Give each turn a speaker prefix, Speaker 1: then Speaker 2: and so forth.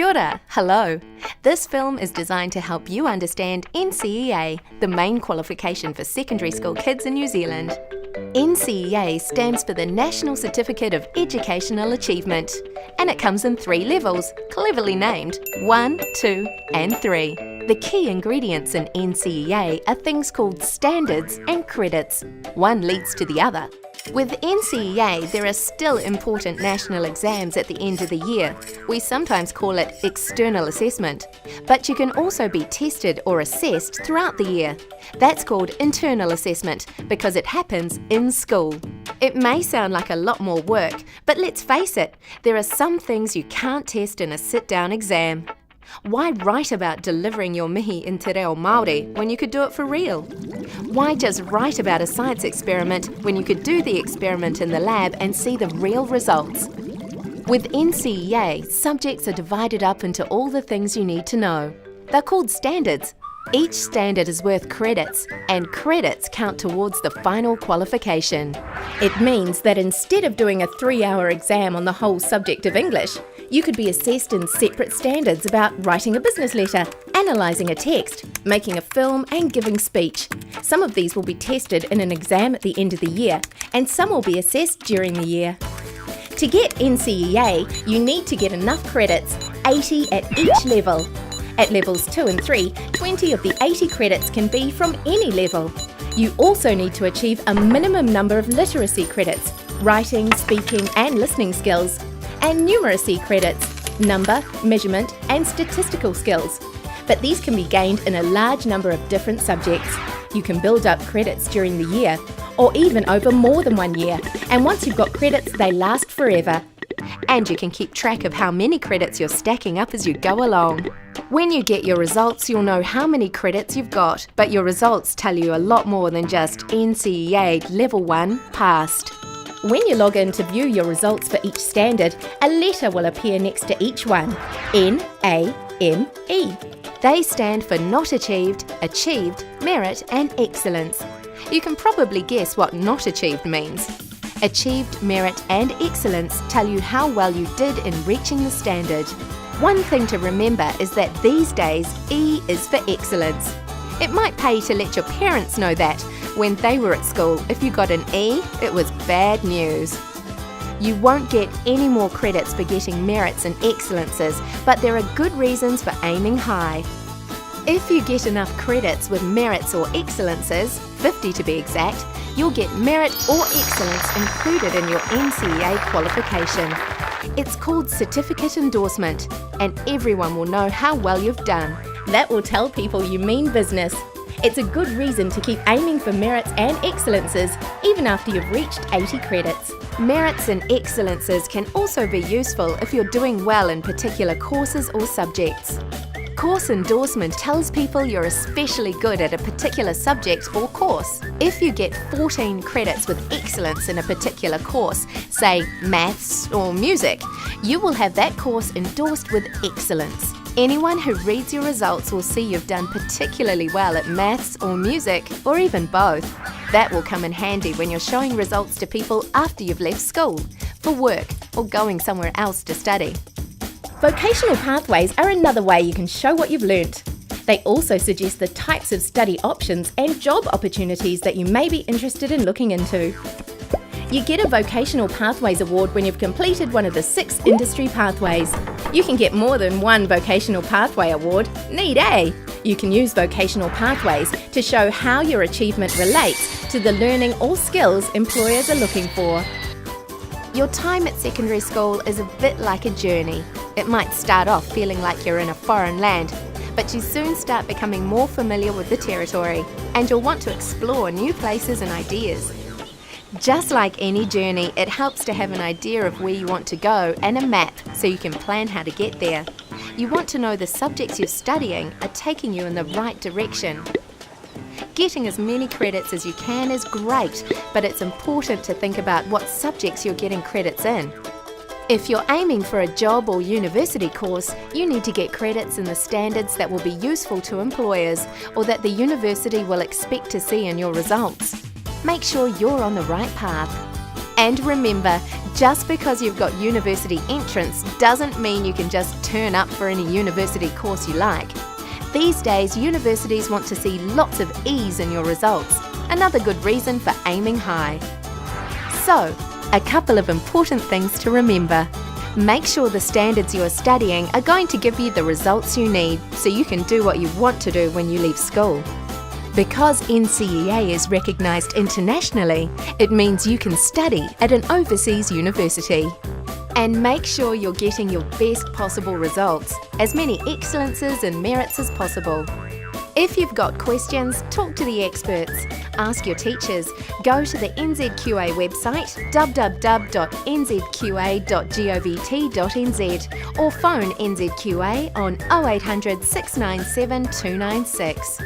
Speaker 1: Kia ora, hello. This film is designed to help you understand Ncea, the main qualification for secondary school kids in New Zealand. Ncea stands for the National Certificate of Educational Achievement, and it comes in 3 levels, cleverly named 1, 2 and 3. The key ingredients in Ncea are things called standards and credits. One leads to the other. With Ncea, there are still important national exams at the end of the year. We sometimes call it external assessment, but you can also be tested or assessed throughout the year. That's called internal assessment because it happens in school. It may sound like a lot more work, but let's face it, there are some things you can't test in a sit-down exam. Why write about delivering your mihi in te reo Māori when you could do it for real? Why just write about a science experiment when you could do the experiment in the lab and see the real results? With Ncea, subjects are divided up into all the things you need to know. They're called standards. Each standard is worth credits, and credits count towards the final qualification. It means that instead of doing a 3-hour exam on the whole subject of English, you could be assessed in separate standards about writing a business letter, analysing a text, making a film and giving speech. Some of these will be tested in an exam at the end of the year, and some will be assessed during the year. To get Ncea, you need to get enough credits, 80 at each level. At levels 2 and 3, 20 of the 80 credits can be from any level. You also need to achieve a minimum number of literacy credits, writing, speaking and listening skills, and numeracy credits, number, measurement and statistical skills. But these can be gained in a large number of different subjects. You can build up credits during the year, or even over more than 1 year, and once you've got credits, they last forever. And you can keep track of how many credits you're stacking up as you go along. When you get your results, you'll know how many credits you've got, but your results tell you a lot more than just Ncea Level 1 passed. When you log in to view your results for each standard, a letter will appear next to each one, N-A-M-E. They stand for Not Achieved, Achieved, Merit and Excellence. You can probably guess what Not Achieved means. Achieved, Merit and Excellence tell you how well you did in reaching the standard. One thing to remember is that these days, E is for Excellence. It might pay to let your parents know that when they were at school, if you got an E, it was bad news. You won't get any more credits for getting merits and excellences, but there are good reasons for aiming high. If you get enough credits with merits or excellences, 50 to be exact, you'll get merit or excellence included in your Ncea qualification. It's called certificate endorsement, and everyone will know how well you've done. That will tell people you mean business. It's a good reason to keep aiming for merits and excellences, even after you've reached 80 credits. Merits and excellences can also be useful if you're doing well in particular courses or subjects. Course endorsement tells people you're especially good at a particular subject or course. If you get 14 credits with excellence in a particular course, say maths or music, you will have that course endorsed with excellence. Anyone who reads your results will see you've done particularly well at maths or music, or even both. That will come in handy when you're showing results to people after you've left school, for work, or going somewhere else to study. Vocational pathways are another way you can show what you've learnt. They also suggest the types of study options and job opportunities that you may be interested in looking into. You get a Vocational Pathways Award when you've completed one of the 6 industry pathways. You can get more than one Vocational Pathway Award. Neat, eh? You can use Vocational Pathways to show how your achievement relates to the learning or skills employers are looking for. Your time at secondary school is a bit like a journey. It might start off feeling like you're in a foreign land, but you soon start becoming more familiar with the territory, and you'll want to explore new places and ideas. Just like any journey, it helps to have an idea of where you want to go and a map so you can plan how to get there. You want to know the subjects you're studying are taking you in the right direction. Getting as many credits as you can is great, but it's important to think about what subjects you're getting credits in. If you're aiming for a job or university course, you need to get credits in the standards that will be useful to employers or that the university will expect to see in your results. Make sure you're on the right path. And remember, just because you've got university entrance doesn't mean you can just turn up for any university course you like. These days, universities want to see lots of E's in your results, another good reason for aiming high. So, a couple of important things to remember. Make sure the standards you're studying are going to give you the results you need so you can do what you want to do when you leave school. Because Ncea is recognised internationally, it means you can study at an overseas university. And make sure you're getting your best possible results, as many excellences and merits as possible. If you've got questions, talk to the experts, ask your teachers, go to the NZQA website www.nzqa.govt.nz or phone NZQA on 0800 697 296.